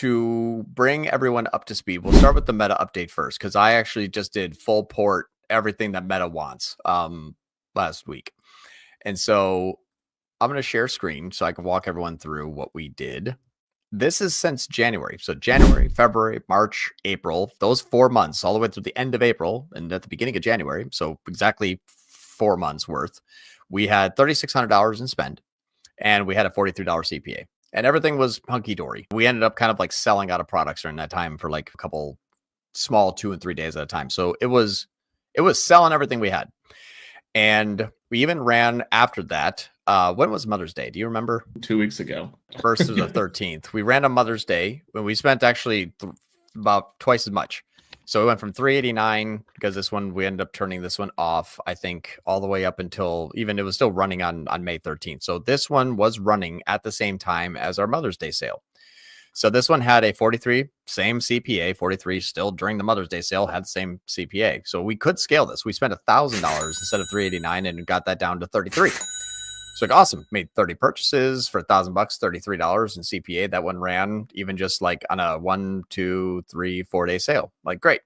to bring everyone up to speed, we'll start with the meta update first, because I actually just did full port everything that meta wants last week. And so I'm going to share screen so I can walk everyone through what we did. This is since January. So January, February, March, April, those 4 months, all the way through the end of April and at the beginning of January. So exactly 4 months worth. We had $3,600 in spend and we had a $43 CPA. And everything was hunky-dory. We ended up kind of like selling out of products during that time for like a couple small 2 and 3 days at a time. So it was selling everything we had. And we even ran after that. When was Mother's Day? Do you remember? 2 weeks ago. 1st to the 13th. We ran on Mother's Day when we spent actually about twice as much. So we went from 389 because this one, we ended up turning this one off, I think, all the way up until even it was still running on May 13th. So this one was running at the same time as our Mother's Day sale. So this one had a 43, same CPA, 43 still during the Mother's Day sale had the same CPA. So we could scale this. We spent $1,000 instead of 389 and got that down to 33. So like, awesome. Made 30 purchases for $1,000, $33 in CPA. That one ran even just like on a 1, 2, 3, 4 day sale. Like, great.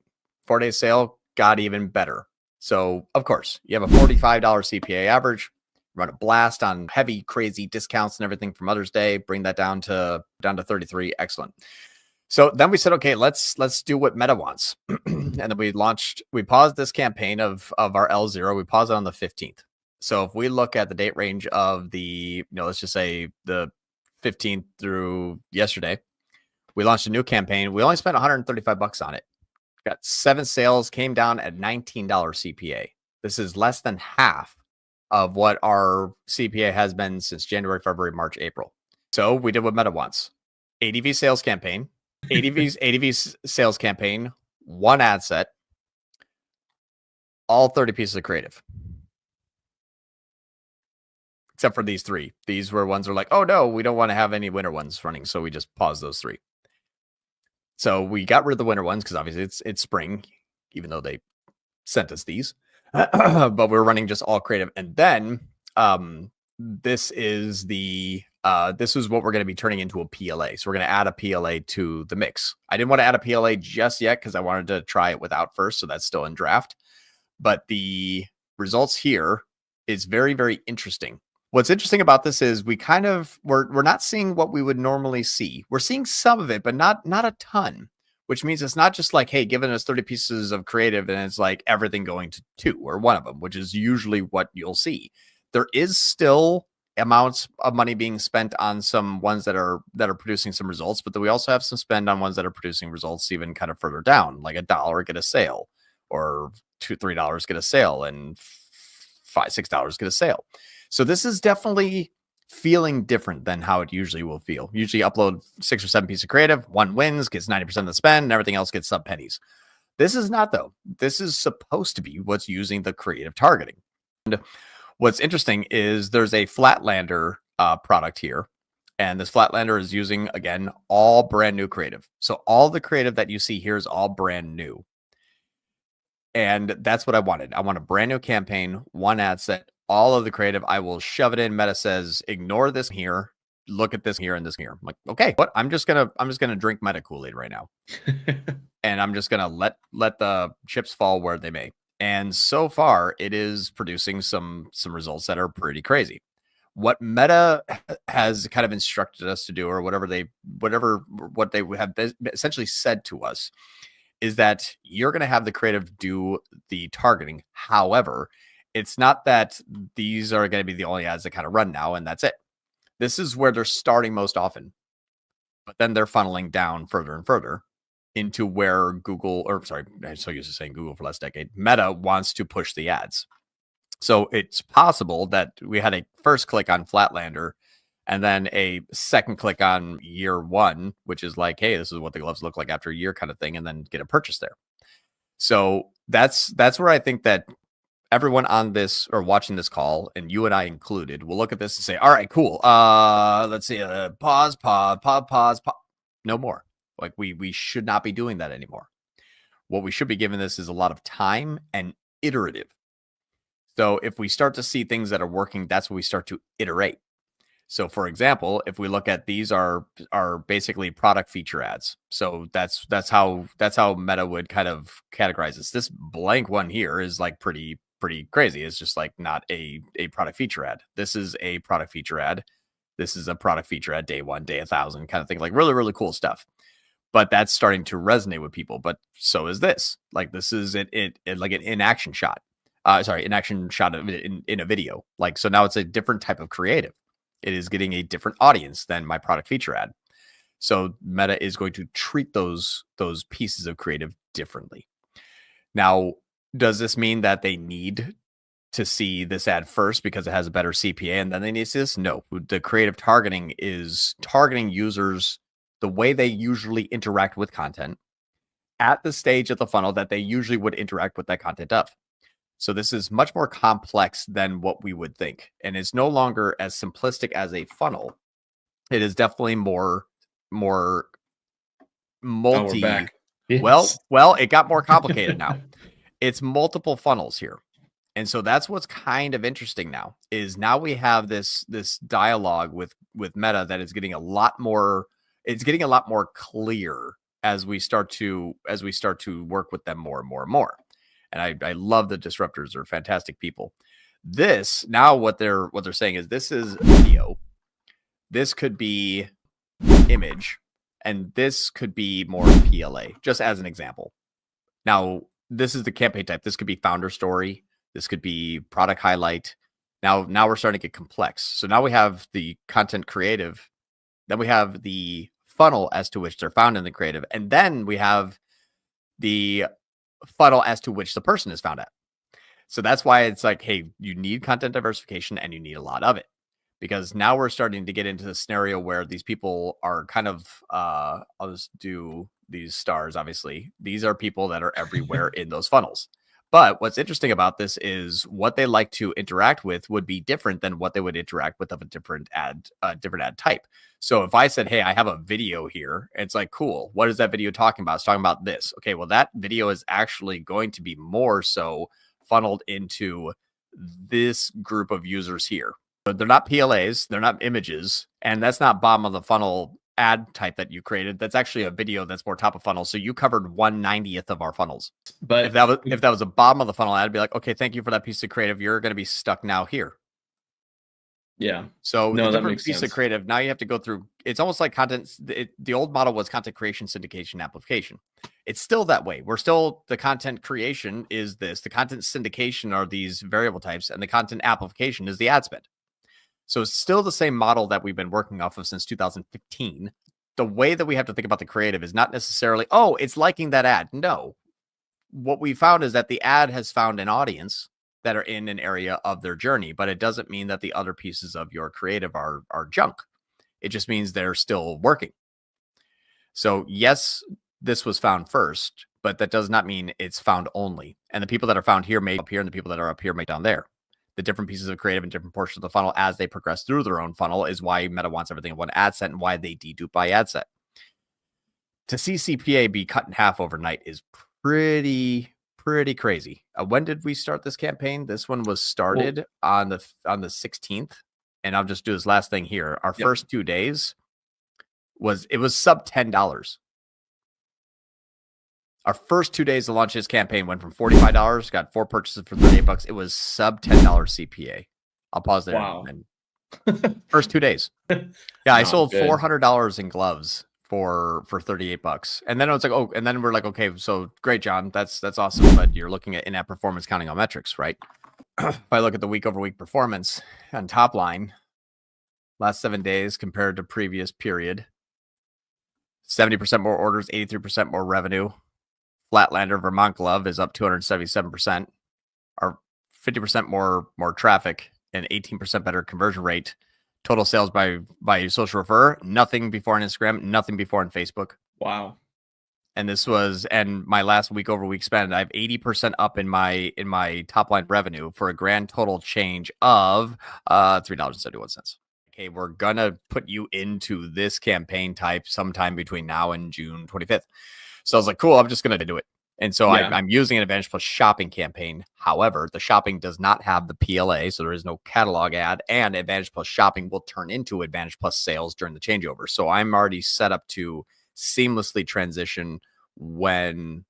4 day sale got even better. So of course you have a $45 CPA average, run a blast on heavy, crazy discounts and everything for Mother's Day, bring that down to 33. Excellent. So then we said, okay, let's do what Meta wants. And then we paused this campaign of our L0. We paused it on the 15th. So if we look at the date range of the, let's just say the 15th through yesterday, we launched a new campaign. We only spent $135 on it. Got 7 sales, came down at $19 CPA. This is less than half of what our CPA has been since January, February, March, April. So we did what Meta wants. ADV sales campaign, ADV sales campaign, 1 ad set, all 30 pieces of creative. Except for these 3. These were ones that are like, oh no, we don't want to have any winter ones running. So we just paused those 3. So we got rid of the winter ones because obviously it's spring, even though they sent us these. But we're running just all creative. And then this is what we're going to be turning into a PLA. So we're going to add a PLA to the mix. I didn't want to add a PLA just yet because I wanted to try it without first. So that's still in draft. But the results here is very, very interesting. What's interesting about this is we're not seeing what we would normally see. We're seeing some of it, but not a ton, which means it's not just like, hey, giving us 30 pieces of creative and it's like everything going to 2 or 1 of them, which is usually what you'll see. There is still amounts of money being spent on some ones that are producing some results, but then we also have some spend on ones that are producing results even kind of further down, like $1 get a sale, or $2, $3 get a sale, and $5, $6 get a sale. So this is definitely feeling different than how it usually will feel. Usually upload 6 or 7 pieces of creative, 1 wins, gets 90% of the spend, and everything else gets sub pennies. This is not, though. This is supposed to be what's using the creative targeting. And what's interesting is there's a Flatlander product here. And this Flatlander is using, again, all brand new creative. So all the creative that you see here is all brand new. And that's what I wanted. I want a brand new campaign, 1 ad set, all of the creative. I will shove it in. Meta says, ignore this here. Look at this here and this here. I'm like, okay, what? I'm just gonna drink Meta Kool-Aid right now. And I'm just gonna let the chips fall where they may. And so far, it is producing some results that are pretty crazy. What Meta has kind of instructed us to do, or what they have essentially said to us, is that you're going to have the creative do the targeting. However, it's not that these are going to be the only ads that kind of run now, and that's it. This is where they're starting most often, but then they're funneling down further and further into where I'm so used to saying Google for the last decade, Meta wants to push the ads. So it's possible that we had a first click on Flatlander and then a second click on year 1, which is like, hey, this is what the gloves look like after a year kind of thing, and then get a purchase there. So that's where I think that everyone on this or watching this call, and you and I included, will look at this and say, all right, cool. Let's see, pause. No more. Like we should not be doing that anymore. What we should be giving this is a lot of time and iterative. So if we start to see things that are working, that's when we start to iterate. So, for example, if we look at these are basically product feature ads. So that's how Meta would kind of categorize this. This blank one here is like pretty crazy. It's just like not a product feature ad. This is a product feature ad. This is a product feature ad day 1, day 1,000 kind of thing. Like really cool stuff. But that's starting to resonate with people. But so is this. Like this is it like an in-action shot. An action shot of it in a video. Like so now it's a different type of creative. It is getting a different audience than my product feature ad. So Meta is going to treat those pieces of creative differently. Now, does this mean that they need to see this ad first because it has a better CPA and then they need to see this? No. The creative targeting is targeting users the way they usually interact with content at the stage of the funnel that they usually would interact with that content of. So this is much more complex than what we would think. And it's no longer as simplistic as a funnel. It is definitely more multi. We're back. Yes. Well, it got more complicated now. It's multiple funnels here. And so that's what's kind of interesting now is now we have this dialogue with Meta that is getting a lot more clear as we start to work with them more and more and more. And I love the disruptors. They're fantastic people. This now what they're saying is this is video. This could be image, and this could be more PLA, just as an example. Now, this is the campaign type. This could be founder story. This could be product highlight. Now we're starting to get complex. So now we have the content creative. Then we have the funnel as to which they're found in the creative. And then we have the funnel as to which the person is found at. So that's why it's like, hey, you need content diversification and you need a lot of it. Because now we're starting to get into the scenario where these people are kind of, I'll just do these stars, obviously. These are people that are everywhere in those funnels. But what's interesting about this is what they like to interact with would be different than what they would interact with of a different ad type. So if I said, hey, I have a video here, it's like, cool. What is that video talking about? It's talking about this. Okay, well, that video is actually going to be more so funneled into this group of users here. But they're not PLAs, they're not images, and that's not bottom of the funnel ad type that you created. That's actually a video that's more top of funnel. So you covered 1/90th of our funnels. But if that was a bottom of the funnel ad, I'd be like, okay, thank you for that piece of creative. You're going to be stuck now here. Yeah. So the different piece of creative, now you have to go through. It's almost like content. The old model was content creation, syndication, amplification. It's still that way. The content creation is this. The content syndication are these variable types, and the content amplification is the ad spend. So it's still the same model that we've been working off of since 2015. The way that we have to think about the creative is not necessarily, oh, it's liking that ad. No. What we found is that the ad has found an audience that are in an area of their journey, but it doesn't mean that the other pieces of your creative are junk. It just means they're still working. So yes, this was found first, but that does not mean it's found only. And the people that are found here may up here, and the people that are up here may down there. The different pieces of creative and different portions of the funnel as they progress through their own funnel is why Meta wants everything in one ad set and why they dedupe by ad set. To see CPA be cut in half overnight is pretty crazy. When did we start this campaign? This one was started on the 16th, and I'll just do this last thing here. Our first 2 days was sub $10. Our first 2 days to launch this campaign went from $45, got 4 purchases for $38. It was sub $10 CPA. I'll pause there. Wow. First 2 days. Yeah, I sold $400 in gloves for $38. And then it was like, oh, and then we're like, okay, so great, John. That's awesome. But you're looking at in-app performance counting on metrics, right? If I look at the week-over-week performance on top line, last 7 days compared to previous period, 70% more orders, 83% more revenue. Flatlander Vermont Glove is up 277%. Our 50% more traffic and 18% better conversion rate. Total sales by social refer, nothing before on Instagram, nothing before on Facebook. Wow. And my last week over week spend, I have 80% up in my top line revenue for a grand total change of $3.71. Okay, we're gonna put you into this campaign type sometime between now and June 25th. So I was like, cool, I'm just going to do it. And so Yeah. I'm using an Advantage Plus shopping campaign. However, the shopping does not have the PLA, so there is no catalog ad, and Advantage Plus shopping will turn into Advantage Plus sales during the changeover. So I'm already set up to seamlessly transition when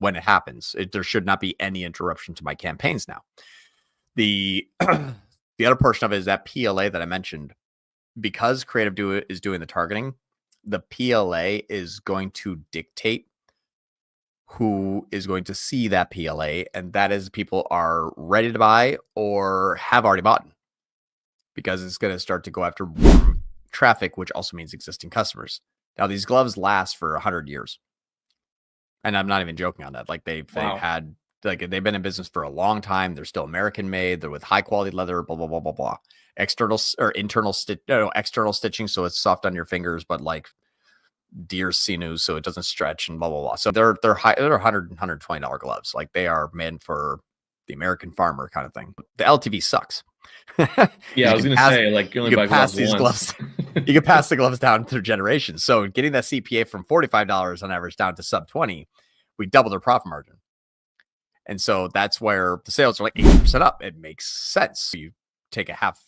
it happens. There should not be any interruption to my campaigns now. The the other portion of it is that PLA that I mentioned. Because Creative is doing the targeting, the PLA is going to dictate who is going to see that PLA, and that is people are ready to buy or have already bought, because it's going to start to go after warm traffic, which also means existing customers. Now, these gloves last for 100 years, and I'm not even joking on that. Like they've had, like they've been in business for a long time. They're still American made. They're with high quality leather. Blah blah blah blah blah. External or internal external stitching, so it's soft on your fingers, but like deer sinews, so it doesn't stretch and blah blah blah. So they're $120 gloves. Like they are meant for the American farmer kind of thing. The LTV sucks. Yeah, I was gonna say, like, you only buy gloves once. You can pass the gloves down through generations. So getting that CPA from $45 on average down to sub 20, we double their profit margin. And so that's where the sales are like 80% up. It makes sense. You take a half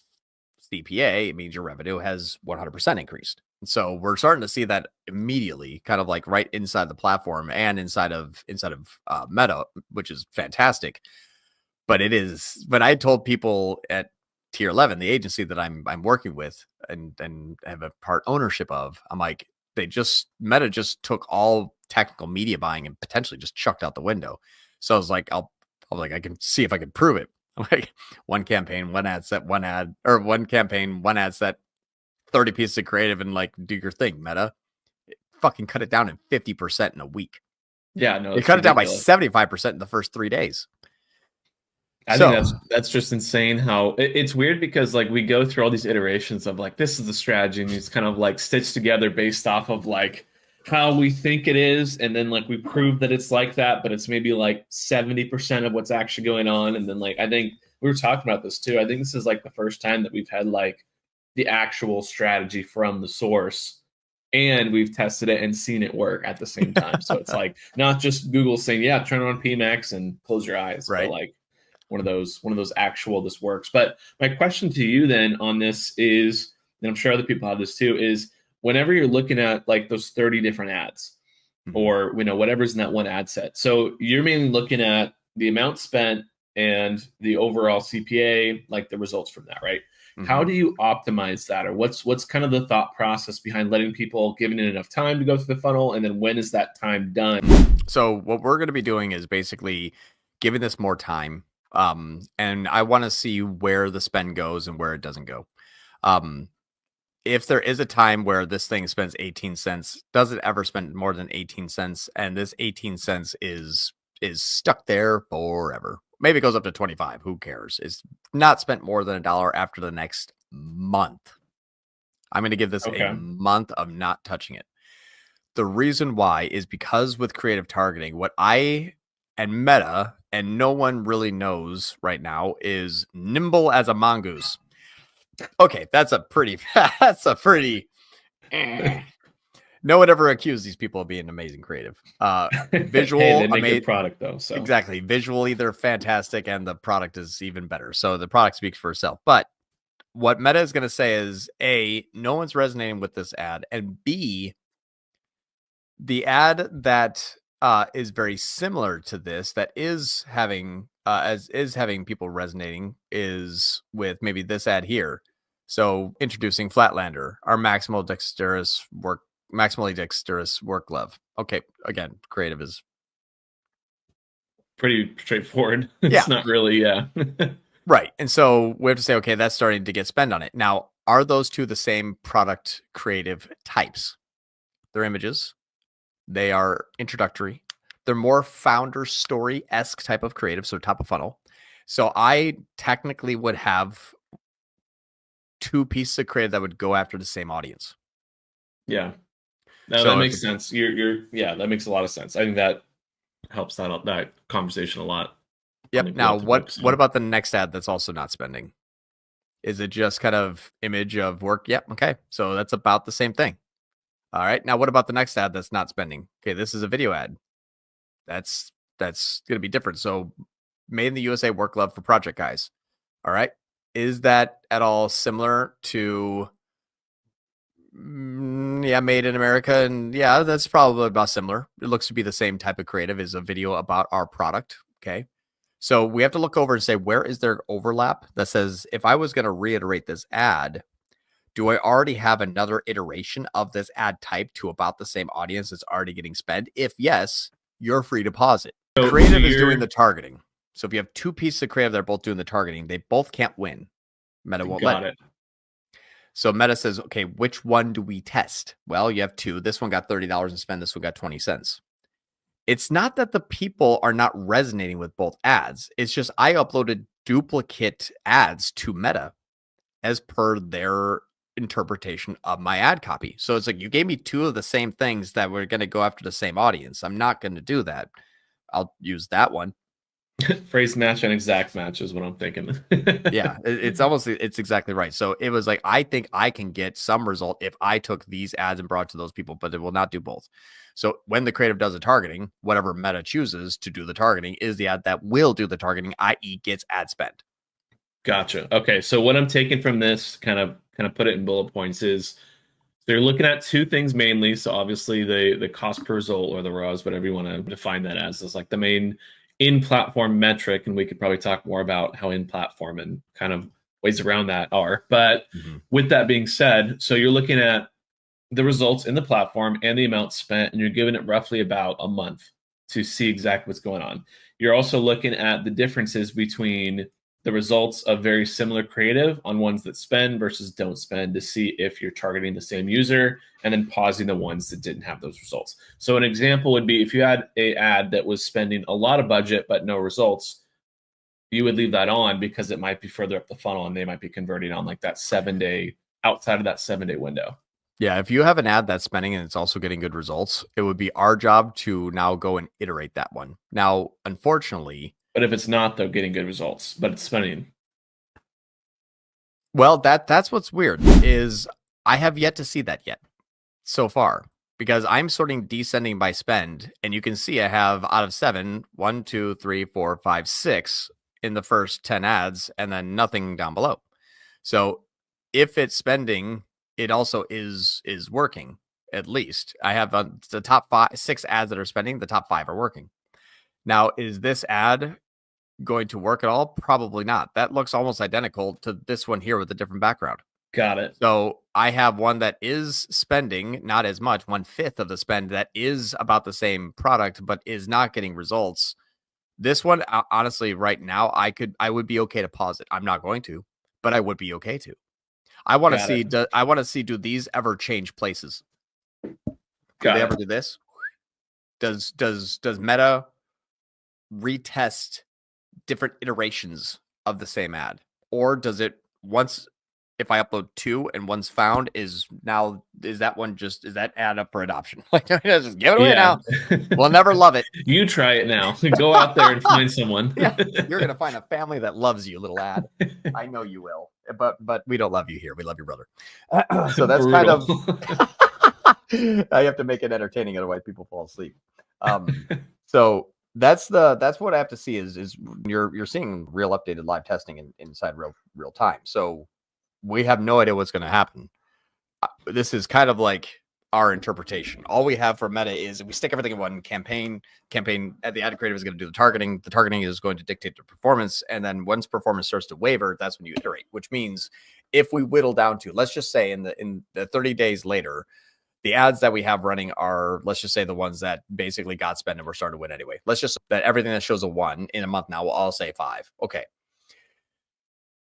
CPA, it means your revenue has 100% increased. And so we're starting to see that immediately, kind of like right inside the platform and inside of Meta, which is fantastic. But I told people at Tier 11, the agency that I'm working with and have a part ownership of, I'm like, Meta just took all technical media buying and potentially just chucked out the window. So I was like, I can see if I can prove it. I'm like, one campaign, one ad set, 30 pieces of creative, and like, do your thing, Meta. Fucking cut it down in 50% in a week. Yeah, no, you cut it down by 75% in the first 3 days. I think that's just insane how it's weird, because like we go through all these iterations of like, this is the strategy, and it's kind of like stitched together based off of like how we think it is, and then like we prove that it's like that, but it's maybe like 70% of what's actually going on. And then like, I think we were talking about this too. I think this is like the first time that we've had like the actual strategy from the source, and we've tested it and seen it work at the same time. So it's like not just Google saying, yeah, turn on PMX and close your eyes, right? But like one of those actual, this works. But my question to you then on this is, and I'm sure other people have this too, is whenever you're looking at like those 30 different ads, or whatever's in that one ad set, so you're mainly looking at the amount spent and the overall CPA, like the results from that, right? How do you optimize that, or what's kind of the thought process behind letting people, giving it enough time to go through the funnel, and then when is that time done? So what we're going to be doing is basically giving this more time. And I want to see where the spend goes and where it doesn't go. If there is a time where this thing spends 18 cents, does it ever spend more than 18 cents? And this 18 cents is stuck there forever. Maybe it goes up to 25. Who cares? It's not spent more than $1 after the next month. I'm going to give this a month of not touching it. The reason why is because with creative targeting, what I and Meta and no one really knows right now is nimble as a mongoose. Okay, that's a pretty no one ever accused these people of being amazing creative. Visual, hey, they make a good product though. So exactly, visually they're fantastic, and the product is even better. So the product speaks for itself. But what Meta is going to say is A, no one's resonating with this ad, and B, the ad that is very similar to this, that is having people resonating, is with maybe this ad here. So introducing Flatlander, our maximally dexterous work glove. Okay, again, creative is pretty straightforward. It's not really, right. And so we have to say, okay, that's starting to get spend on it. Now, are those two the same product creative types? They're images. They are introductory. They're more founder story-esque type of creative, so top of funnel. So I technically would have two pieces of creative that would go after the same audience. Yeah. No, that makes sense. That makes a lot of sense. I think that helps that conversation a lot. Yep. Now, what about the next ad that's also not spending? Is it just kind of image of work? Yep. Okay. So that's about the same thing. All right. Now, what about the next ad that's not spending? Okay, this is a video ad. That's that's going to be different. So made in the USA work glove for project guys. All right. Is that at all similar to made in America? And yeah, that's probably about similar. It looks to be the same type of creative as a video about our product. Okay. So we have to look over and say, where is there overlap that says, if I was going to reiterate this ad, do I already have another iteration of this ad type to about the same audience that's already getting spent? If yes, you're free to pause it. Creative is doing the targeting. So if you have two pieces of creative that are both doing the targeting, they both can't win. Meta won't let it. So Meta says, okay, which one do we test? Well, you have two. This one got $30 in spend. This one got 20 cents. It's not that the people are not resonating with both ads. It's just I uploaded duplicate ads to Meta as per their interpretation of my ad copy. So it's like, you gave me two of the same things that were going to go after the same audience. I'm not going to do that. I'll use that one. Phrase match and exact match is what I'm thinking. Yeah, it's exactly right. So it was like, I think I can get some result if I took these ads and brought to those people, but it will not do both. So when the creative does the targeting, whatever Meta chooses to do the targeting is the ad that will do the targeting, i.e. gets ad spend. Gotcha. Okay. So what I'm taking from this, kind of put it in bullet points, is they're looking at two things mainly. So obviously the cost per result, or the ROAS, whatever you want to define that as, is like the main in-platform metric. And we could probably talk more about how in-platform and kind of ways around that are. But with that being said, so you're looking at the results in the platform and the amount spent, and you're giving it roughly about a month to see exactly what's going on. You're also looking at the differences between the results of very similar creative on ones that spend versus don't spend, to see if you're targeting the same user, and then pausing the ones that didn't have those results. So an example would be if you had an ad that was spending a lot of budget but no results, you would leave that on because it might be further up the funnel and they might be converting on like that 7-day, outside of that 7-day window. Yeah, if you have an ad that's spending and it's also getting good results, it would be our job to now go and iterate that one. Now, unfortunately, but if it's not, though, getting good results, but it's spending. Well, that's what's weird, is I have yet to see that yet so far, because I'm sorting descending by spend, and you can see I have out of 7, 1, 2, 3, 4, 5, 6 in the first 10 ads, and then nothing down below. So if it's spending, it also is working. At least I have the top 6 ads that are spending. The top 5 are working. Now, is this ad going to work at all? Probably not. That looks almost identical to this one here with a different background. Got it. So I have one that is spending not as much, 1/5 of the spend, that is about the same product, but is not getting results. This one, honestly, right now, I would be okay to pause it. I'm not going to, but I would be okay to. I want to see, do these ever change places? Do they ever do this? Does Meta retest different iterations of the same ad, or does it, once, if I upload 2 and one's found, is that ad up for adoption? Like, just give it away now. We'll never love it. You try it now. Go out there and find someone. Yeah, you're gonna find a family that loves you, little ad. I know you will, but we don't love you here. We love your brother. So that's kind of I have to make it entertaining, otherwise people fall asleep. So that's what I have to see is you're seeing real updated live testing inside real time. So we have no idea what's going to happen. This is kind of like our interpretation. All we have for Meta is we stick everything in one campaign. The ad creative is going to do the targeting. The targeting is going to dictate the performance. And then once performance starts to waver, that's when you iterate, which means if we whittle down to, let's just say in the 30 days later, the ads that we have running are, let's just say, the ones that basically got spent and we're starting to win anyway. Let's just that everything that shows a 1 in a month now will all say 5. Okay.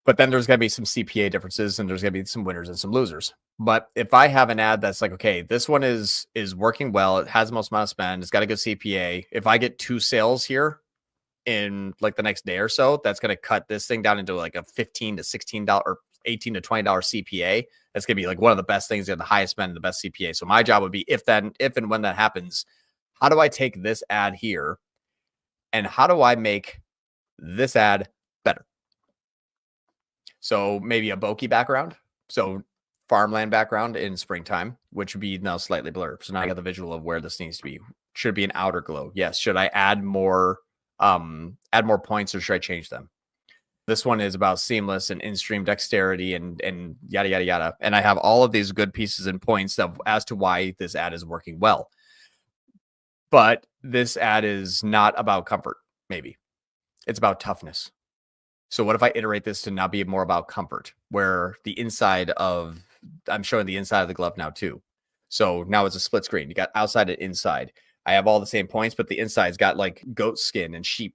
But then there's going to be some CPA differences, and there's going to be some winners and some losers. But if I have an ad that's like, okay, this one is working well, it has the most amount of spend, it's got a good CPA. If I get 2 sales here in like the next day or so, that's going to cut this thing down into like a $15 to $16 or $18 to $20 CPA. That's going to be like one of the best things, the highest spend and the best CPA. So my job would be, if and when that happens, how do I take this ad here and how do I make this ad better? So maybe a bokeh background. So farmland background in springtime, which would be now slightly blurred. So now I got the visual of where this needs to be. Should it be an outer glow? Yes. Should I add more points, or should I change them? This one is about seamless and in-stream dexterity and yada yada yada. And I have all of these good pieces and points as to why this ad is working well. But this ad is not about comfort, maybe. It's about toughness. So what if I iterate this to now be more about comfort, where I'm showing the inside of the glove now too. So now it's a split screen. You got outside and inside. I have all the same points, but the inside's got like goat skin and sheep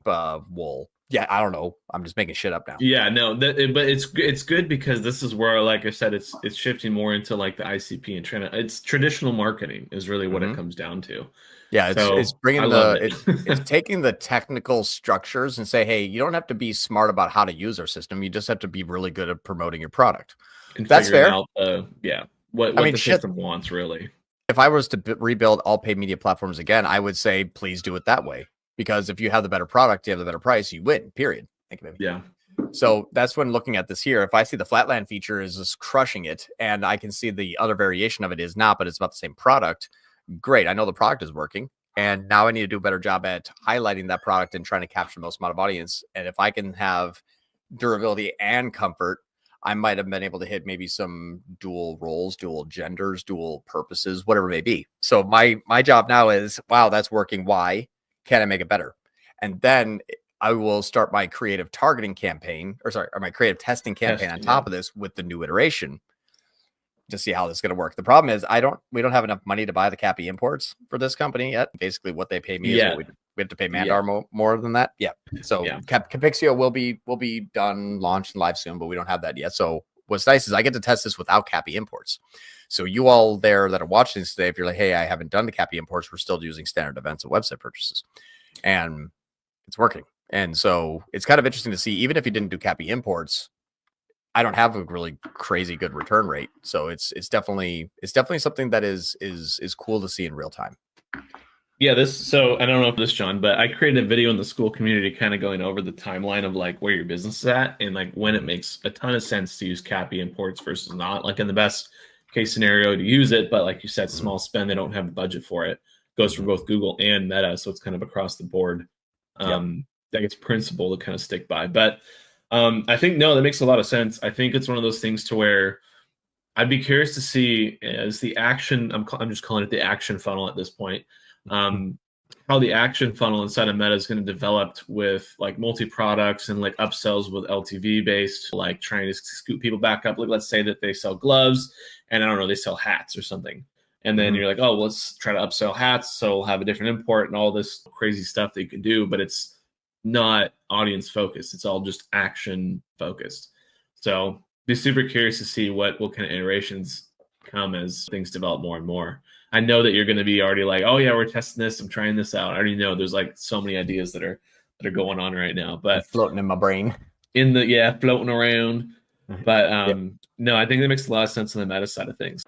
wool. Yeah, I don't know. I'm just making shit up now. Yeah, no, but it's good because this is where, like I said, it's shifting more into like the ICP and trying to. It's traditional marketing is really what it comes down to. Yeah, it's bringing it's taking the technical structures and say, hey, you don't have to be smart about how to use our system. You just have to be really good at promoting your product. And that's fair. Out, what the system wants, really. If I was to rebuild all paid media platforms again, I would say, please do it that way. Because if you have the better product, you have the better price, you win, period. Thank you, baby. Yeah. So that's when looking at this here, if I see the flatland feature is just crushing it, and I can see the other variation of it is not, but it's about the same product, great. I know the product is working. And now I need to do a better job at highlighting that product and trying to capture the most amount of audience. And if I can have durability and comfort, I might have been able to hit maybe some dual roles, dual genders, dual purposes, whatever it may be. So my job now is, wow, that's working. Why? Can I make it better? And then I will start my creative targeting campaign, or my creative testing campaign on top of this with the new iteration to see how this is going to work. The problem is we don't have enough money to buy the Cappy imports for this company yet. Basically what they pay me is what we have to pay Mandar more than that. Yeah. So Capixio will be done, launched, and live soon, but we don't have that yet. So what's nice is I get to test this without Cappy imports. So you all there that are watching this today, if you're like, hey, I haven't done the Cappy imports, we're still using standard events and website purchases, and it's working. And so it's kind of interesting to see, even if you didn't do Cappy imports, I don't have a really crazy good return rate. So it's definitely something that is cool to see in real time. Yeah, so I don't know if this, John, but I created a video in the school community kind of going over the timeline of like where your business is at and like when it makes a ton of sense to use Cappy imports versus not. Like in the best case scenario to use it, but like you said, small spend, they don't have the budget for it. Goes for both Google and Meta, so it's kind of across the board. That gets principle to kind of stick by. But I think that makes a lot of sense. I think it's one of those things to where I'd be curious to see as the action. I'm just calling it the action funnel at this point. How the action funnel inside of Meta is going to develop with like multi-products and like upsells with LTV based, like trying to scoop people back up. Like let's say that they sell gloves and I don't know, they sell hats or something. And then you're like, oh, well, let's try to upsell hats. So we'll have a different import and all this crazy stuff that you can do, but it's not audience focused. It's all just action focused. So be super curious to see what kind of iterations come as things develop more and more. I know that you're going to be already like, oh yeah, we're testing this. I'm trying this out. I already know there's like so many ideas that are going on right now, but floating in my brain floating around. But no, I think that makes a lot of sense on the Meta side of things.